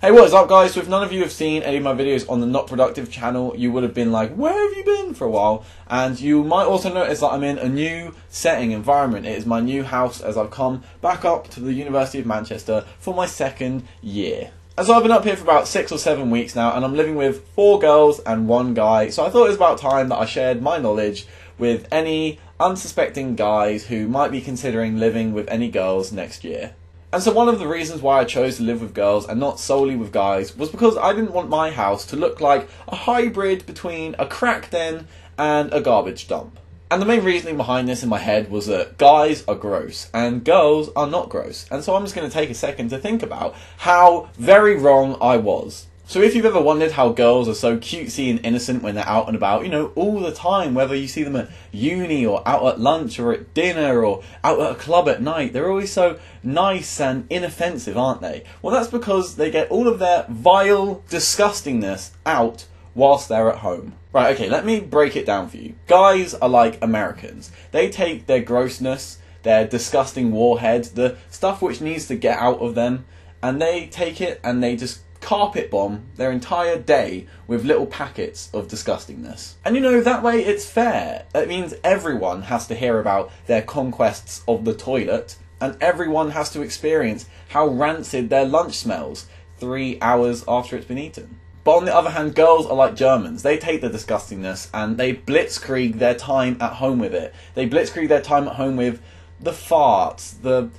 Hey, what is up guys? So if none of you have seen any of my videos on the Not Productive channel, you would have been like, where have you been for a while? And you might also notice that I'm in a new setting, environment. It is my new house as I've come back up to the University of Manchester for my second year. And so I've been up here for about 6 or 7 weeks now, and I'm living with 4 girls and 1 guy. So I thought it was about time that I shared my knowledge with any unsuspecting guys who might be considering living with any girls next year. And so one of the reasons why I chose to live with girls and not solely with guys was because I didn't want my house to look like a hybrid between a crack den and a garbage dump. And the main reasoning behind this in my head was that guys are gross and girls are not gross. And so I'm just going to take a second to think about how very wrong I was. So if you've ever wondered how girls are so cutesy and innocent when they're out and about, you know, all the time, whether you see them at uni or out at lunch or at dinner or out at a club at night, they're always so nice and inoffensive, aren't they? Well, that's because they get all of their vile disgustingness out whilst they're at home. Right, okay, let me break it down for you. Guys are like Americans. They take their grossness, their disgusting warhead, the stuff which needs to get out of them, and they take it and they just carpet bomb their entire day with little packets of disgustingness. And you know, that way it's fair. It means everyone has to hear about their conquests of the toilet, and everyone has to experience how rancid their lunch smells 3 hours after it's been eaten. But on the other hand, girls are like Germans. They take the disgustingness and they blitzkrieg their time at home with it. They blitzkrieg their time at home with the farts, the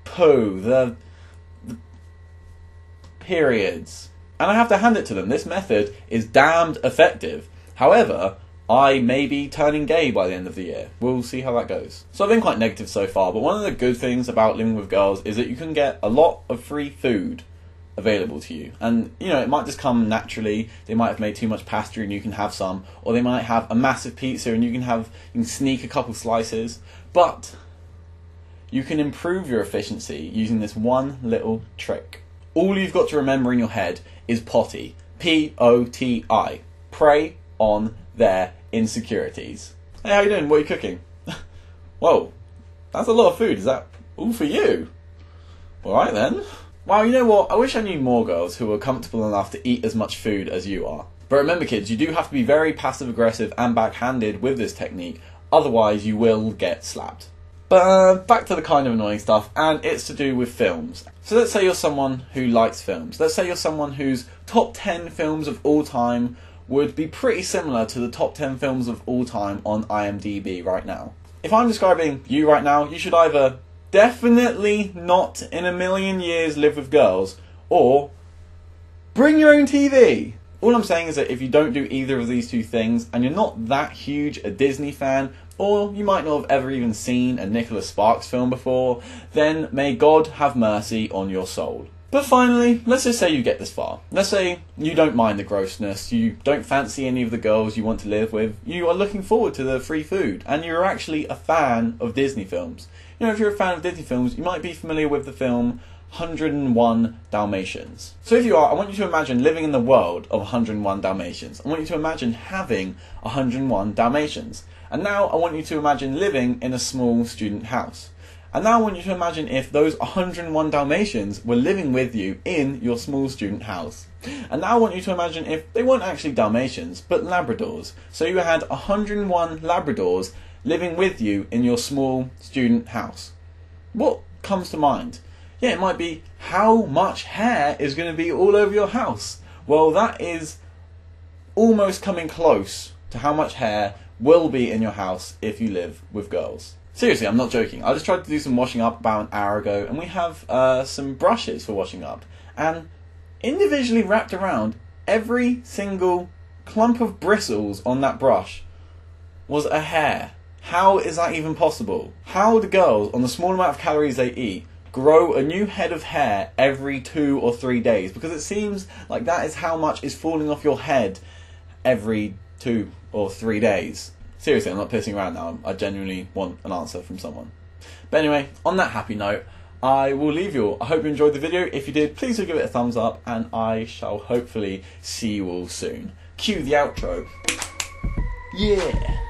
poo, the periods. And I have to hand it to them, this method is damned effective. However, I may be turning gay by the end of the year. We'll see how that goes. So I've been quite negative so far, but one of the good things about living with girls is that you can get a lot of free food available to you. And, you know, it might just come naturally. They might have made too much pasta and you can have some. Or they might have a massive pizza and you can sneak a couple slices. But you can improve your efficiency using this one little trick. All you've got to remember in your head is potty. P-O-T-I. Prey on their insecurities. Hey, how you doing? What are you cooking? Whoa, that's a lot of food. Is that all for you? Alright then. Wow, you know what? I wish I knew more girls who were comfortable enough to eat as much food as you are. But remember kids, you do have to be very passive-aggressive and backhanded with this technique, otherwise you will get slapped. But back to the kind of annoying stuff, and it's to do with films. So let's say you're someone who likes films. Let's say you're someone whose top 10 films of all time would be pretty similar to the top 10 films of all time on IMDb right now. If I'm describing you right now, you should either definitely not in a million years live with girls, or bring your own TV. All I'm saying is that if you don't do either of these two things, and you're not that huge a Disney fan, or you might not have ever even seen a Nicholas Sparks film before, then may God have mercy on your soul. But finally, let's just say you get this far. Let's say you don't mind the grossness, you don't fancy any of the girls you want to live with, you are looking forward to the free food, and you're actually a fan of Disney films. You know, if you're a fan of Disney films, you might be familiar with the film 101 Dalmatians. So if you are, I want you to imagine living in the world of 101 Dalmatians. I want you to imagine having 101 Dalmatians. And now I want you to imagine living in a small student house. And now I want you to imagine if those 101 Dalmatians were living with you in your small student house. And now I want you to imagine if they weren't actually Dalmatians, but Labradors. So you had 101 Labradors living with you in your small student house. What comes to mind? Yeah, it might be, how much hair is going to be all over your house? Well, that is almost coming close to how much hair will be in your house if you live with girls. Seriously, I'm not joking. I just tried to do some washing up about an hour ago, and we have some brushes for washing up. And individually wrapped around, every single clump of bristles on that brush was a hair. How is that even possible? How do girls, on the small amount of calories they eat, grow a new head of hair every 2 or 3 days? Because it seems like that is how much is falling off your head every 2 or 3 days. Seriously, I'm not pissing around now. I genuinely want an answer from someone. But anyway, on that happy note, I will leave you all. I hope you enjoyed the video. If you did, please do give it a thumbs up, and I shall hopefully see you all soon. Cue the outro. Yeah!